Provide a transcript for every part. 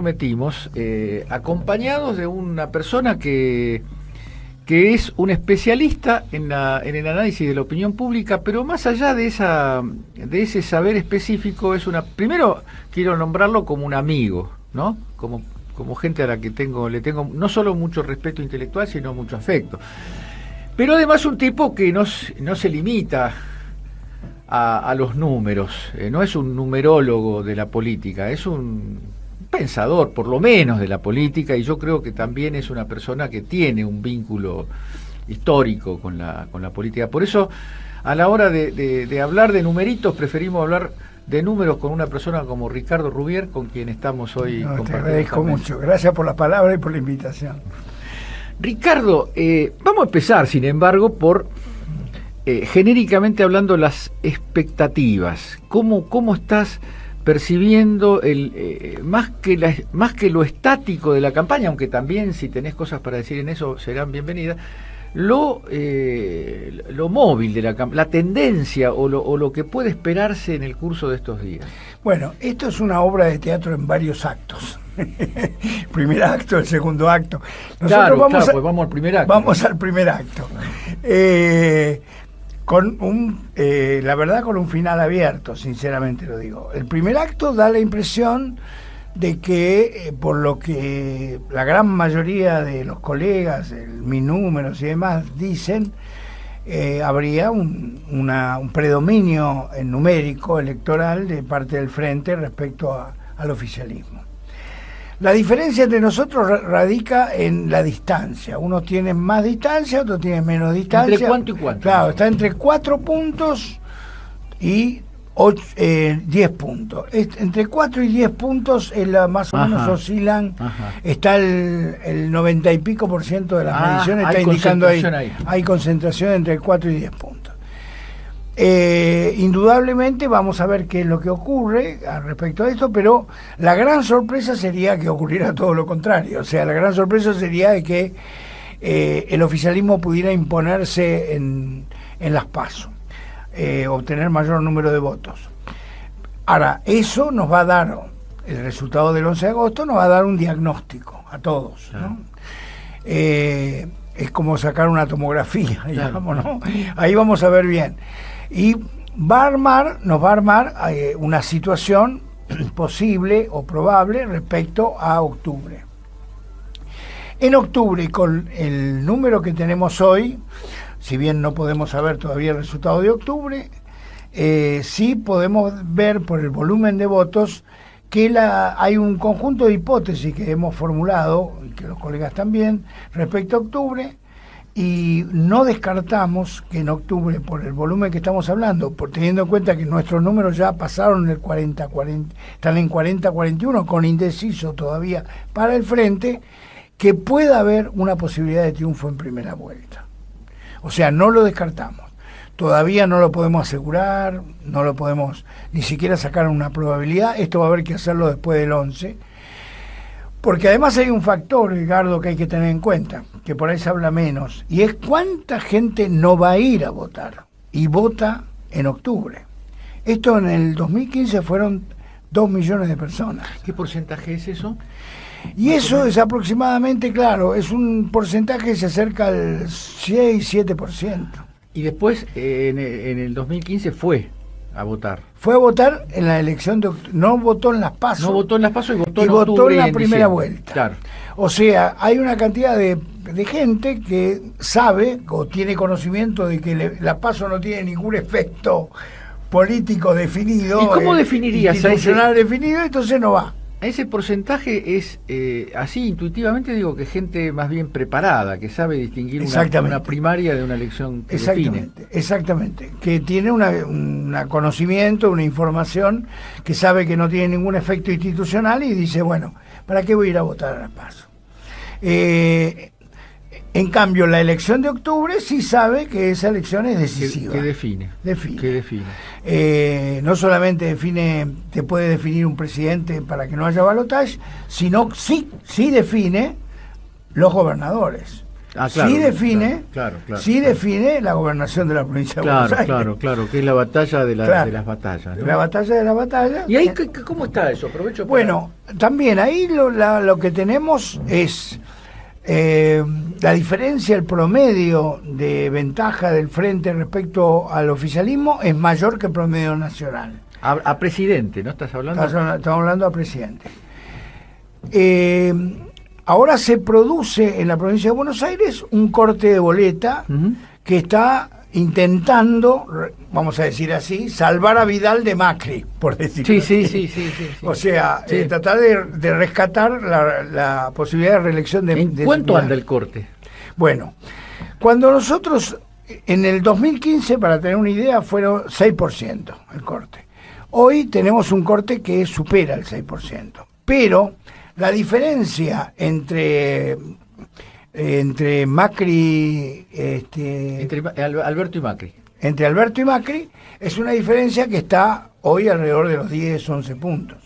metimos acompañados de una persona que es un especialista en el análisis de la opinión pública, pero más allá de ese saber específico, primero quiero nombrarlo como un amigo, ¿no? Como gente a la que le tengo no solo mucho respeto intelectual, sino mucho afecto. Pero además un tipo que no se limita a los números, no es un numerólogo de la política, es un pensador, por lo menos, de la política, y yo creo que también es una persona que tiene un vínculo histórico con la política. Por eso, a la hora de hablar de numeritos, preferimos hablar de números con una persona como Ricardo Rubier, con quien estamos hoy compartiendo. Te agradezco mucho, gracias por la palabra y por la invitación. Ricardo, vamos a empezar, sin embargo, por genéricamente hablando, las expectativas. ¿Cómo estás percibiendo más que lo estático de la campaña, aunque también si tenés cosas para decir en eso serán bienvenidas, lo móvil de la tendencia o lo que puede esperarse en el curso de estos días? Bueno, esto es una obra de teatro en varios actos. Primer acto, el segundo acto. Nosotros vamos al primer acto. Vamos al primer acto. La verdad, con un final abierto, sinceramente lo digo. El primer acto da la impresión de que, por lo que la gran mayoría de los colegas, mis números y demás dicen, habría un predominio numérico electoral de parte del Frente respecto al oficialismo. La diferencia entre nosotros radica en la distancia. Uno tiene más distancia, otro tiene menos distancia. ¿Entre cuánto y cuánto? Claro, está entre 4 puntos y 10 puntos. Entre 4 y 10 puntos más o menos oscilan. Está el 90 y pico % de las mediciones, está indicando ahí. Hay concentración entre 4 y 10 puntos. Indudablemente vamos a ver qué es lo que ocurre respecto a esto, pero la gran sorpresa sería que ocurriera todo lo contrario. O sea, la gran sorpresa sería de que el oficialismo pudiera imponerse en las PASO, obtener mayor número de votos. Ahora, eso nos va a dar, el resultado del 11 de agosto nos va a dar un diagnóstico a todos, ¿no? Es como sacar una tomografía, digamos, ¿no? Ahí vamos a ver bien. Y nos va a armar una situación posible o probable respecto a octubre. En octubre, con el número que tenemos hoy, si bien no podemos saber todavía el resultado de octubre, sí podemos ver por el volumen de votos que hay un conjunto de hipótesis que hemos formulado, y que los colegas también, respecto a octubre. Y no descartamos que en octubre, por el volumen que estamos hablando, teniendo en cuenta que nuestros números ya pasaron el 40-40, están en 40-41, con indeciso todavía para el Frente, que pueda haber una posibilidad de triunfo en primera vuelta. O sea, no lo descartamos. Todavía no lo podemos asegurar, no lo podemos ni siquiera sacar una probabilidad. Esto va a haber que hacerlo después del 11. Porque además hay un factor, Ricardo, que hay que tener en cuenta, que por ahí se habla menos, y es cuánta gente no va a ir a votar, y vota en octubre. Esto en el 2015 fueron 2 millones de personas. ¿Qué porcentaje es eso? Y eso es aproximadamente, claro, es un porcentaje que se acerca al 6-7%. Y después, en el 2015 fue a votar. Fue a votar en la elección de octubre, no votó en las PASO. No votó en las PASO y votó en la primera vuelta. Claro. O sea, hay una cantidad de gente que sabe o tiene conocimiento de que la PASO no tiene ningún efecto político definido. ¿Y cómo definirías institucional definido? Entonces no va. Ese porcentaje es, así intuitivamente digo, que gente más bien preparada, que sabe distinguir una primaria de una elección que define. Exactamente, que tiene un conocimiento, una información, que sabe que no tiene ningún efecto institucional y dice, bueno, ¿para qué voy a ir a votar a la PASO? En cambio, la elección de octubre sí sabe que esa elección es decisiva. Que define. No solamente te puede definir un presidente para que no haya balotaje, sino sí define los gobernadores. Claro, sí define, claro. sí define la gobernación de la provincia de Buenos Aires. Claro, que es la batalla de las batallas, ¿no? La batalla de la batalla. ¿Y ahí cómo está eso? Aprovecho para... Bueno, también ahí lo que tenemos es la diferencia, el promedio de ventaja del frente respecto al oficialismo es mayor que el promedio nacional. A presidente, ¿no estás hablando? Estamos hablando a presidente. Ahora se produce en la provincia de Buenos Aires un corte de boleta que está intentando, vamos a decir así, salvar a Vidal de Macri, por decirlo así. Sí. O sea, tratar de rescatar la posibilidad de reelección de... ¿En cuánto anda el corte? Bueno, cuando nosotros, en el 2015, para tener una idea, fueron 6% el corte. Hoy tenemos un corte que supera el 6%, pero la diferencia entre Macri... entre Alberto y Macri. Entre Alberto y Macri es una diferencia que está hoy alrededor de los 10, 11 puntos.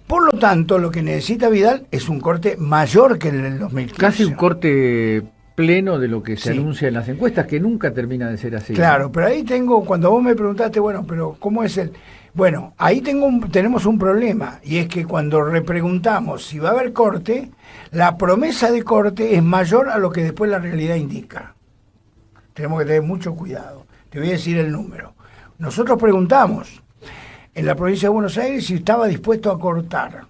Por lo tanto, lo que necesita Vidal es un corte mayor que el del 2015. Casi un corte pleno de lo que se anuncia en las encuestas, que nunca termina de ser así. Claro, ¿no? Pero ahí cuando vos me preguntaste, bueno, pero ¿cómo es el...? Bueno, ahí tenemos un problema, y es que cuando repreguntamos si va a haber corte, la promesa de corte es mayor a lo que después la realidad indica. Tenemos que tener mucho cuidado. Te voy a decir el número. Nosotros preguntamos en la provincia de Buenos Aires si estaba dispuesto a cortar,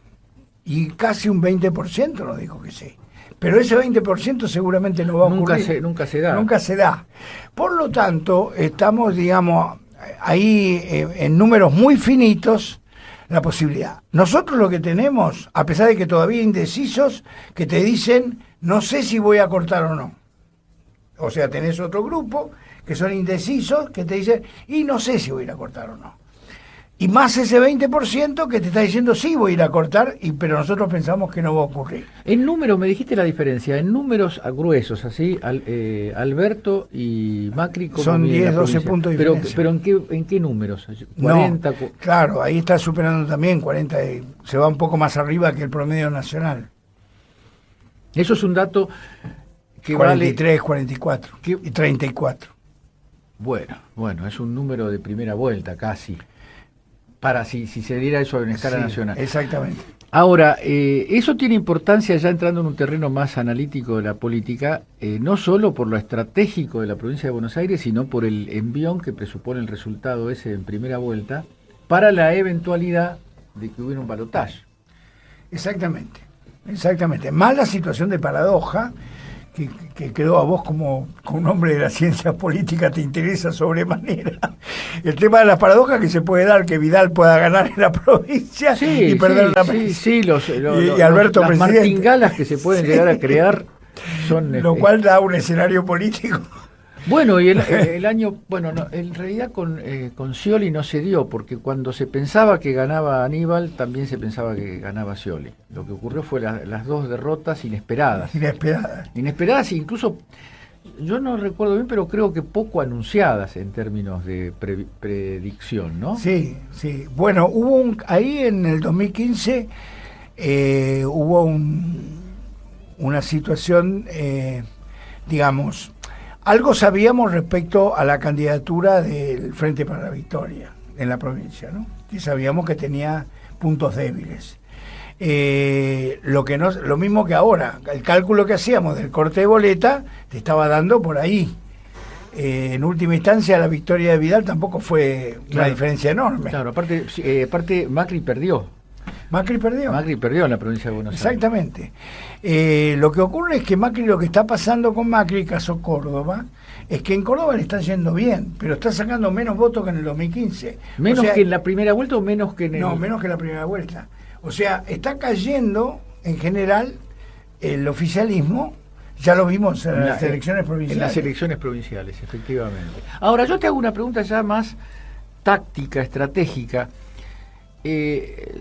y casi un 20% nos dijo que sí. Pero ese 20% seguramente no va a ocurrir. Nunca se da. Nunca se da. Por lo tanto, estamos, digamos, ahí en números muy finitos la posibilidad. Nosotros lo que tenemos, a pesar de que todavía indecisos, que te dicen, no sé si voy a cortar o no. O sea, tenés otro grupo que son indecisos, que te dicen, y no sé si voy a ir a cortar o no. Y más ese 20% que te está diciendo, sí, voy a ir a cortar, pero nosotros pensamos que no va a ocurrir. En números, me dijiste la diferencia, en números gruesos, así, Alberto y Macri... Son 10, 12 puntos de diferencia. Pero ¿en qué números? 40, no, claro, ahí está superando también 40, se va un poco más arriba que el promedio nacional. Eso es un dato que 43, vale... 44 y 34. Bueno, es un número de primera vuelta casi. Para si se diera eso en escala nacional. Exactamente. Ahora, eso tiene importancia ya entrando en un terreno más analítico de la política, no solo por lo estratégico de la provincia de Buenos Aires, sino por el envión que presupone el resultado ese en primera vuelta, para la eventualidad de que hubiera un balotaje. Exactamente. Más la situación de paradoja, que quedó a vos como un hombre de la ciencia política te interesa sobremanera. El tema de las paradojas que se puede dar, que Vidal pueda ganar en la provincia y perder la presidencia. Y Alberto las martingalas que se pueden llegar a crear son... Lo cual da un escenario político. Bueno, y el año... Bueno, no, en realidad con Scioli no se dio, porque cuando se pensaba que ganaba Aníbal, también se pensaba que ganaba Scioli. Lo que ocurrió fue las dos derrotas inesperadas. Inesperadas, incluso, yo no recuerdo bien, pero creo que poco anunciadas en términos de predicción, ¿no? Sí. Bueno, ahí en el 2015 hubo una situación, digamos... Algo sabíamos respecto a la candidatura del Frente para la Victoria en la provincia, ¿no? Y sabíamos que tenía puntos débiles. Lo mismo que ahora, el cálculo que hacíamos del corte de boleta te estaba dando por ahí. En última instancia, la victoria de Vidal tampoco fue una diferencia enorme. Claro, aparte Macri perdió. Macri perdió en la provincia de Buenos Aires. Exactamente. Lo que ocurre es que Macri, lo que está pasando con Macri, caso Córdoba, es que en Córdoba le está yendo bien, pero está sacando menos votos que en el 2015. ¿Menos que en la primera vuelta o menos que en el...? No, menos que en la primera vuelta. O sea, está cayendo, en general, el oficialismo, ya lo vimos en las elecciones provinciales. En las elecciones provinciales, efectivamente. Ahora, yo te hago una pregunta ya más táctica, estratégica.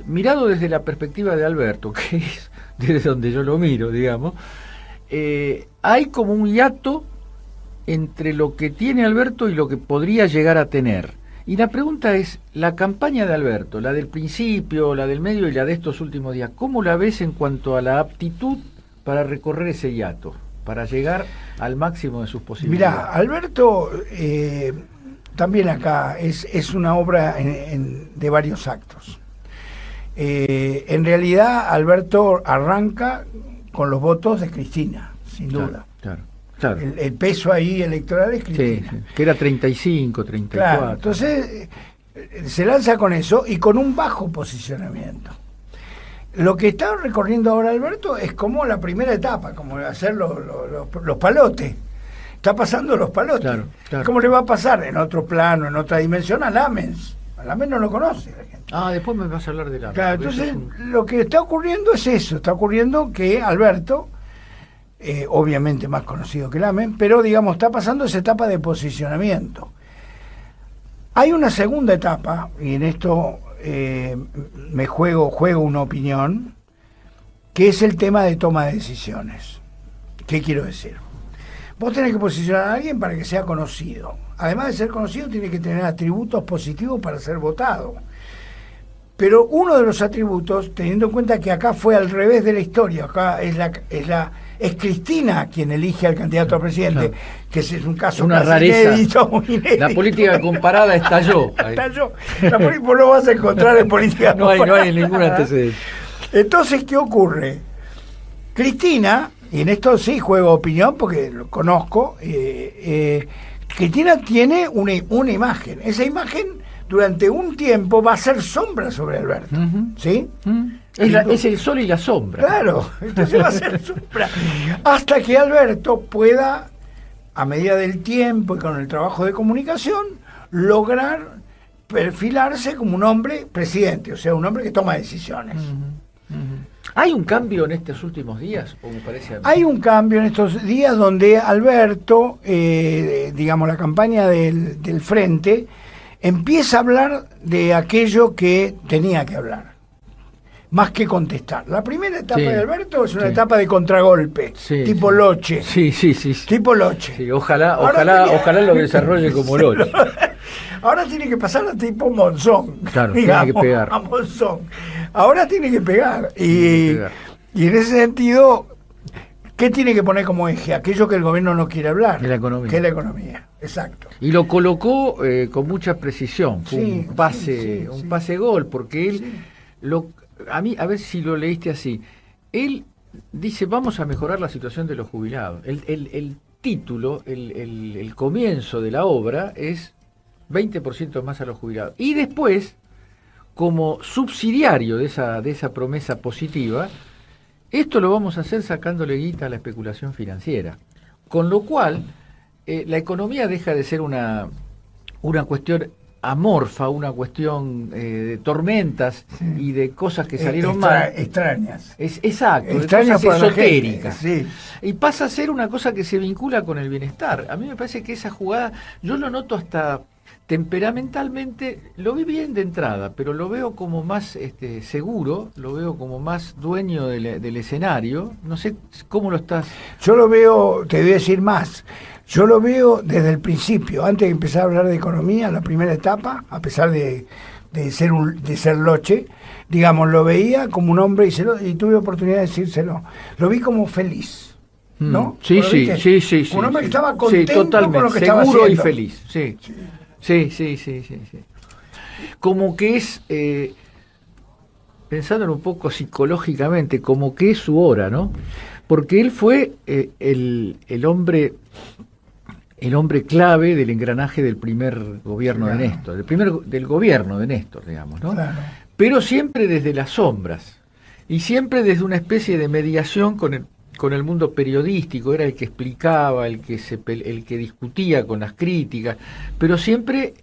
Mirado desde la perspectiva de Alberto, que es desde donde yo lo miro, digamos, hay como un hiato entre lo que tiene Alberto y lo que podría llegar a tener. Y la pregunta es, la campaña de Alberto, la del principio, la del medio y la de estos últimos días, ¿cómo la ves en cuanto a la aptitud para recorrer ese hiato? para llegar al máximo de sus posibilidades. Mirá, Alberto, también acá es una obra de varios actos. En realidad, Alberto arranca con los votos de Cristina, sin duda. Claro. Claro. El peso ahí electoral es Cristina. Sí, que era 35, 34. Claro, entonces se lanza con eso y con un bajo posicionamiento. Lo que está recorriendo ahora Alberto es como la primera etapa, como hacer los palotes. Está pasando los palotes. Claro, claro. ¿Cómo le va a pasar en otro plano, en otra dimensión a Lamens? A Lamens no lo conoce la gente. Después me vas a hablar de Lamens. Claro, entonces lo que está ocurriendo es eso. Está ocurriendo que Alberto, obviamente más conocido que Lamens, pero digamos, está pasando esa etapa de posicionamiento. Hay una segunda etapa, y en esto me juego una opinión, que es el tema de toma de decisiones. ¿Qué quiero decir? Vos tenés que posicionar a alguien para que sea conocido. Además de ser conocido, tiene que tener atributos positivos para ser votado. Pero uno de los atributos, teniendo en cuenta que acá fue al revés de la historia, acá es Cristina quien elige al candidato a presidente, claro, que es un caso una rareza. Muy inédito. La política comparada estalló. Estalló. Vos lo vas a encontrar en política comparada. No hay ningún antecedente. Entonces, ¿qué ocurre? Cristina, y en esto sí juego opinión porque lo conozco, Cristina tiene una imagen. Esa imagen durante un tiempo va a ser sombra sobre Alberto. ¿Sí? Es el sol y la sombra. Claro, entonces va a ser sombra. Hasta que Alberto pueda, a medida del tiempo y con el trabajo de comunicación, lograr perfilarse como un hombre presidente, o sea, un hombre que toma decisiones. ¿Hay un cambio en estos últimos días? ¿O me parece a mí? Hay un cambio en estos días donde Alberto, digamos, la campaña del Frente, empieza a hablar de aquello que tenía que hablar, más que contestar. La primera etapa de Alberto es una etapa de contragolpe, tipo Loche. Sí. Tipo Loche. Sí, ojalá lo desarrolle como Loche. Ahora tiene que pasar a tipo Monzón. Claro, digamos, tiene que pegar. A Monzón. Ahora tiene que pegar. Y en ese sentido, ¿qué tiene que poner como eje? Aquello que el gobierno no quiere hablar. La economía. Que es la economía. Exacto. Y lo colocó con mucha precisión. Fue un pase gol, porque él a ver si lo leíste así. Él dice, vamos a mejorar la situación de los jubilados. El título, el comienzo de la obra es 20% más a los jubilados. Y después, como subsidiario de esa promesa positiva, esto lo vamos a hacer sacándole guita a la especulación financiera. Con lo cual, la economía deja de ser una cuestión amorfa, una cuestión de tormentas y de cosas que salieron mal. Extrañas. Exacto, extrañas, cosas esotéricas. Sí. Y pasa a ser una cosa que se vincula con el bienestar. A mí me parece que esa jugada, yo lo noto hasta temperamentalmente, lo vi bien de entrada, pero lo veo como más seguro, lo veo como más dueño del escenario. No sé cómo lo estás. Yo lo veo, te voy a decir más. Yo lo veo desde el principio, antes de empezar a hablar de economía, la primera etapa, a pesar de ser Loche, digamos, lo veía como un hombre y tuve oportunidad de decírselo. Lo vi como feliz, ¿no? Sí. Un hombre que estaba contento totalmente, con lo que estaba seguro haciendo. Y feliz, sí. Como que es, pensándolo un poco psicológicamente, como que es su hora, ¿no? Porque él fue el hombre clave del engranaje del primer gobierno de Néstor, del gobierno de Néstor, digamos, ¿no? Claro. Pero siempre desde las sombras y siempre desde una especie de mediación con el mundo periodístico. Era el que explicaba, el que discutía con las críticas, pero siempre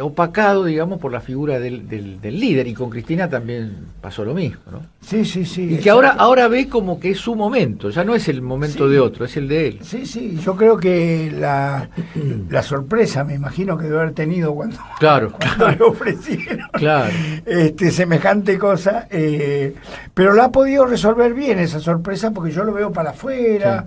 opacado, digamos, por la figura del líder. Y con Cristina también pasó lo mismo, ¿no? Sí. Y que ahora ve como que es su momento, ya no es el momento de otro, es el de él. Sí, yo creo que la sorpresa, me imagino que debe haber tenido cuando le ofrecieron semejante cosa, pero la ha podido resolver bien esa sorpresa, porque yo lo veo para afuera.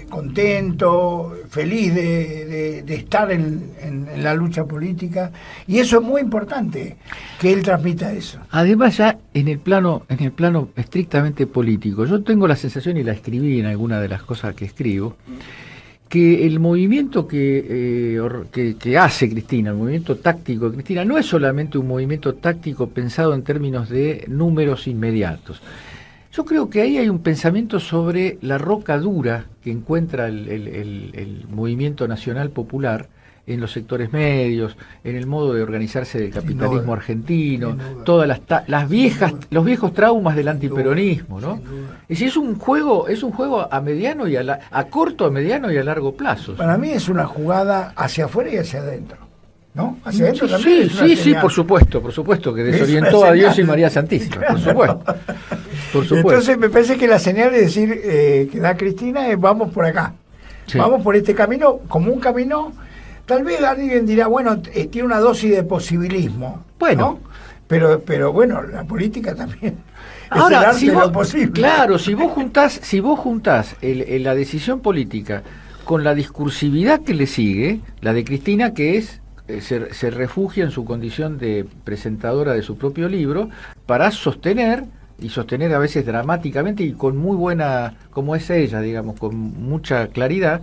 contento, feliz de estar en la lucha política, y eso es muy importante, que él transmita eso. Además, ya en el plano estrictamente político, yo tengo la sensación, y la escribí en alguna de las cosas que escribo, que el movimiento que hace Cristina, el movimiento táctico de Cristina, no es solamente un movimiento táctico pensado en términos de números inmediatos. Yo creo que ahí hay un pensamiento sobre la roca dura que encuentra el movimiento nacional popular en los sectores medios, en el modo de organizarse del capitalismo argentino, todas los viejos traumas del antiperonismo, ¿no? Es decir, es un juego a mediano y a corto, a mediano y a largo plazo. Para mí es una jugada hacia afuera y hacia adentro, ¿no? Hacia adentro también. Sí, por supuesto, que desorientó a Dios y María Santísima, claro. Por supuesto. Entonces me parece que la señal de decir que da Cristina es vamos por acá, vamos por este camino, como un camino. Tal vez alguien dirá, bueno, tiene una dosis de posibilismo, bueno, ¿no? Pero bueno, la política también ahora, es el arte de lo posible. Claro, si vos juntás la decisión política con la discursividad que le sigue, la de Cristina, que es se refugia en su condición de presentadora de su propio libro para sostener a veces dramáticamente y con muy buena, como es ella, digamos, con mucha claridad,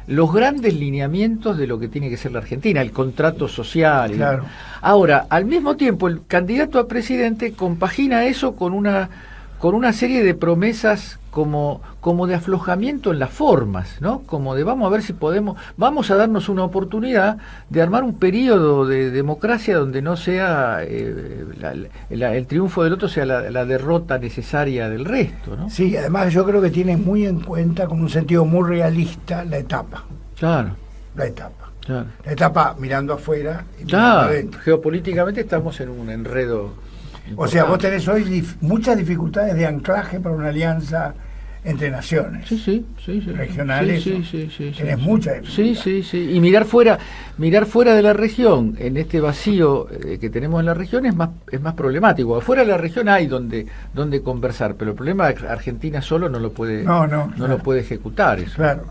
los grandes lineamientos de lo que tiene que ser la Argentina, el contrato social. Claro. Ahora, al mismo tiempo, el candidato a presidente compagina eso con una serie de promesas como de aflojamiento en las formas, ¿no? Como de vamos a ver si vamos a darnos una oportunidad de armar un periodo de democracia donde no sea el triunfo del otro sea la derrota necesaria del resto, ¿no? Sí, además yo creo que tiene muy en cuenta, con un sentido muy realista, la etapa. Claro. La etapa. Claro. La etapa mirando afuera y mirando adentro. Geopolíticamente estamos en un enredo importante. O sea, vos tenés hoy muchas dificultades de anclaje para una alianza entre naciones. Sí. Regionales. Sí. Tenés muchas dificultades. Sí. Y mirar fuera de la región, en este vacío que tenemos en la región, es más problemático. Afuera de la región hay donde conversar, pero el problema es que Argentina solo no lo puede lo puede ejecutar eso. Claro,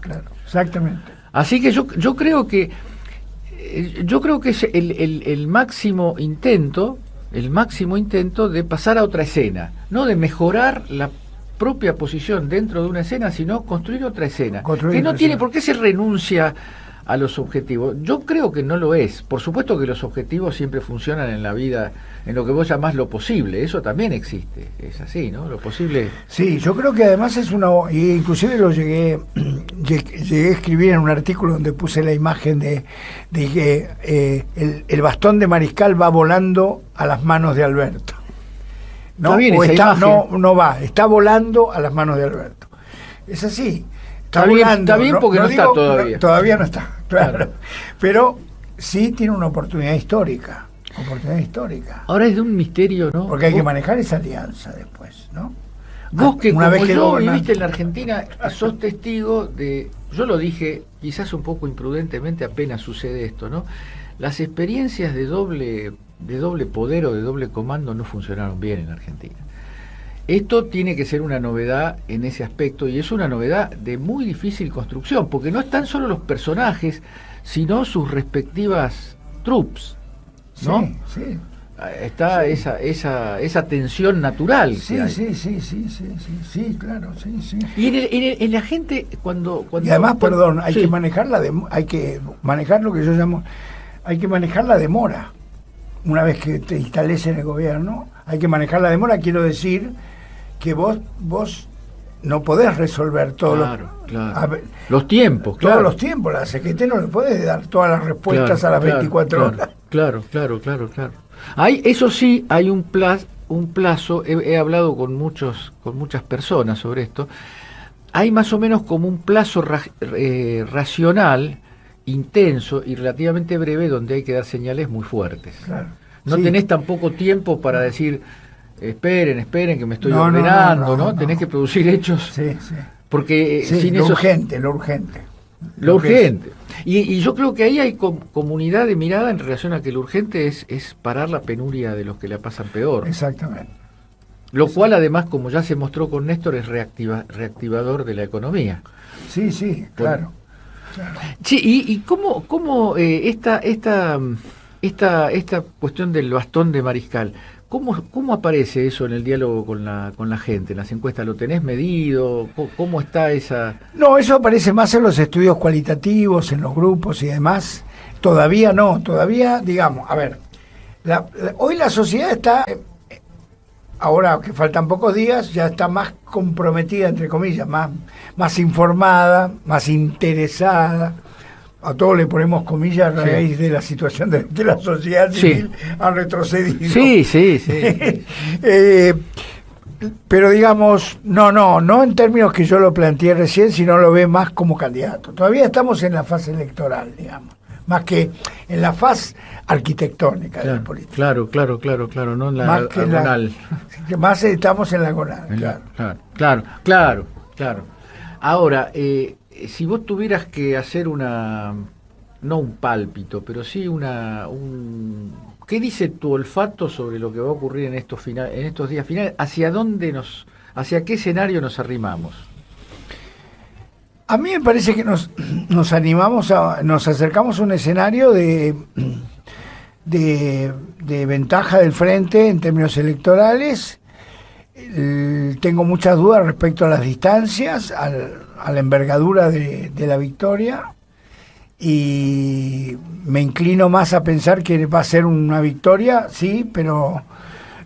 exactamente. Así que yo creo que es el máximo intento de pasar a otra escena, no de mejorar la propia posición dentro de una escena, sino construir otra escena, que no tiene por qué se renuncia a los objetivos. Yo creo que no lo es. Por supuesto que los objetivos siempre funcionan en la vida, en lo que vos llamás lo posible, eso también existe, es así, ¿no? Lo posible. Sí, yo creo que además es y inclusive lo llegué a escribir en un artículo donde puse la imagen de que el bastón de Mariscal va volando a las manos de Alberto. ¿No? Está volando a las manos de Alberto. Es así. Está bien porque no está todavía. Todavía no está, claro. Pero sí tiene una oportunidad histórica. Ahora es de un misterio, ¿no? Porque hay que manejar esa alianza después, ¿no? Vos que una vez que yo viviste en la Argentina, sos testigo de, yo lo dije quizás un poco imprudentemente apenas sucede esto, ¿no? Las experiencias de doble poder o de doble comando no funcionaron bien en Argentina. Esto tiene que ser una novedad en ese aspecto, y es una novedad de muy difícil construcción, porque no están solo los personajes, sino sus respectivas troupes, ¿no? Sí. Está esa tensión natural. Sí, claro, sí. Y en la gente cuando y además, hay que manejar lo que yo llamo, hay que manejar la demora. Una vez que te instales en el gobierno, hay que manejar la demora. Quiero decir que vos no podés resolver todos los tiempos. Todos los tiempos. La CGT no le puede dar todas las respuestas a las 24 horas. Claro. Eso sí, hay un plazo. He hablado con muchas personas sobre esto. Hay más o menos como un plazo racional, intenso y relativamente breve, donde hay que dar señales muy fuertes. Claro. No tenés tampoco tiempo para decir esperen que me estoy ordenando, ¿no? Tenés que producir hechos. Sí. Porque sin lo eso urgente. Y yo creo que ahí hay comunidad de mirada en relación a que lo urgente es parar la penuria de los que la pasan peor. Exactamente. Lo cual además, como ya se mostró con Néstor, es reactivador de la economía. Sí, sí, claro. Sí, y cómo esta cuestión del bastón de Mariscal, ¿cómo aparece eso en el diálogo con la gente, en las encuestas? ¿Lo tenés medido? ¿Cómo está esa...? No, eso aparece más en los estudios cualitativos, en los grupos y demás. Todavía no, todavía, digamos, a ver, hoy la sociedad está, ahora que faltan pocos días, ya está más comprometida, entre comillas, más informada, más interesada. A todos le ponemos comillas a raíz de la situación de la sociedad civil, ha retrocedido. Sí, sí, sí. Pero digamos, no en términos que yo lo planteé recién, sino lo ve más como candidato. Todavía estamos en la fase electoral, digamos, más que en la fase arquitectónica de la política. Claro, no en la agonal. Más estamos en la agonal, claro. Ahora, si vos tuvieras que hacer no un pálpito, pero sí ¿qué dice tu olfato sobre lo que va a ocurrir en estos días finales? ¿Hacia qué escenario nos arrimamos? A mí me parece que nos acercamos a un escenario de ventaja del frente en términos electorales. Tengo muchas dudas respecto a las distancias, a la envergadura de la victoria, y me inclino más a pensar que va a ser una victoria, sí, pero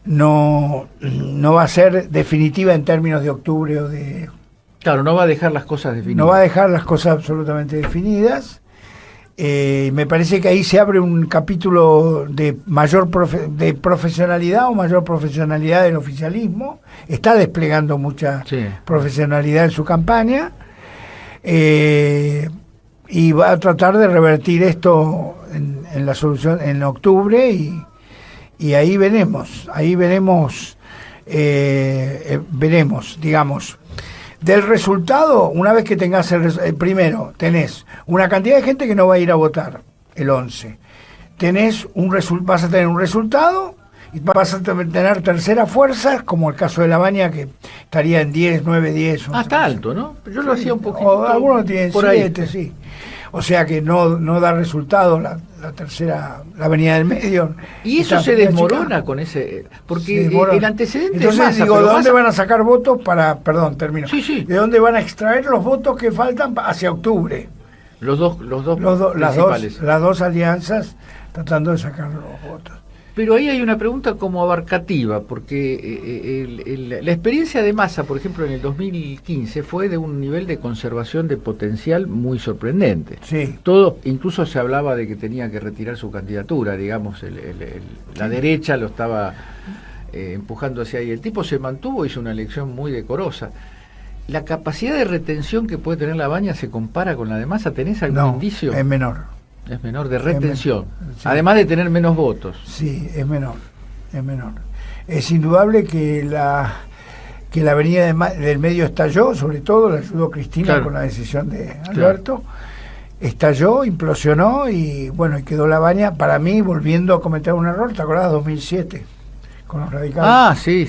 no va a ser definitiva en términos de octubre o de... Claro, no va a dejar las cosas definidas. No va a dejar las cosas absolutamente definidas. Me parece que ahí se abre un capítulo de mayor de profesionalidad o mayor profesionalidad del oficialismo. Está desplegando mucha profesionalidad en su campaña, y va a tratar de revertir esto en la solución en octubre, y ahí veremos, digamos, del resultado. Una vez que tengas primero, tenés una cantidad de gente que no va a ir a votar el 11. Vas a tener un resultado y vas a tener tercera fuerza, como el caso de La Baña, que estaría en 10, 9, 10. Está alto, ¿no? Yo lo hacía un poquito. Algunos tienen 7, sí. O sea que no da resultado la tercera, la Avenida del Medio. Y eso se desmorona con ese... Porque el antecedente... Entonces ¿de dónde van a sacar votos para... Perdón, termino. Sí. ¿De dónde van a extraer los votos que faltan hacia octubre? Los dos principales. Las dos alianzas tratando de sacar los votos. Pero ahí hay una pregunta como abarcativa, porque la experiencia de Massa, por ejemplo, en el 2015 fue de un nivel de conservación de potencial muy sorprendente. Sí. Todo, incluso se hablaba de que tenía que retirar su candidatura, digamos, la derecha lo estaba empujando hacia ahí. El tipo se mantuvo, hizo una elección muy decorosa. ¿La capacidad de retención que puede tener La Baña se compara con la de Massa? ¿Tenés algún indicio? Es menor. Es menor, de retención, además de tener menos votos. Sí, es menor. Es indudable que la Avenida del Medio estalló, sobre todo la ayudó Cristina con la decisión de Alberto. Estalló, implosionó y bueno, y quedó La Baña, para mí, volviendo a cometer un error. ¿Te acordás? 2007, con los radicales. Sí.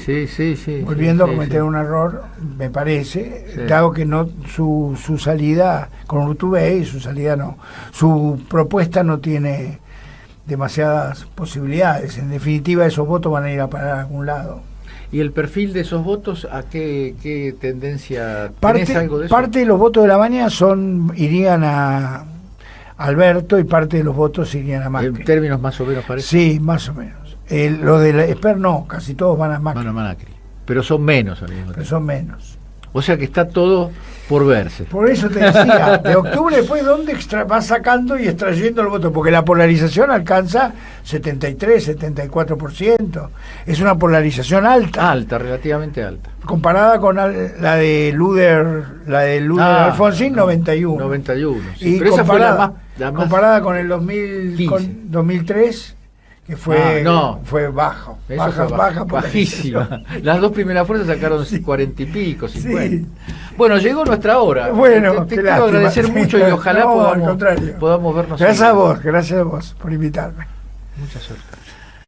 Volviendo a cometer un error, me parece, dado que no su salida con Urtubey, su propuesta no tiene demasiadas posibilidades. En definitiva, esos votos van a ir a parar a algún lado. ¿Y el perfil de esos votos a qué tendencia? ¿Tenés algo de eso? Parte de los votos de La Baña irían a Alberto, y parte de los votos irían a Macri. ¿En términos más o menos parece? Sí, más o menos. Los de Esper no, casi todos van a Macri. Van a Macri. Pero son menos al mismo tiempo. Pero son menos. O sea que está todo por verse. Por eso te decía, de octubre después, ¿dónde va sacando y extrayendo el voto? Porque la polarización alcanza 73, 74%. Es una polarización alta. Alta, relativamente alta. Comparada con la de Luder Alfonsín, 91. 91, sí. Y pero esa fue la más comparada con el 2003, que fue bajo. Bajísima. Las dos primeras fuerzas sacaron 40 y pico, 50. Sí. Bueno, llegó nuestra hora. Bueno, te quiero agradecer mucho, y ojalá podamos vernos. Gracias a vos por invitarme. Mucha suerte.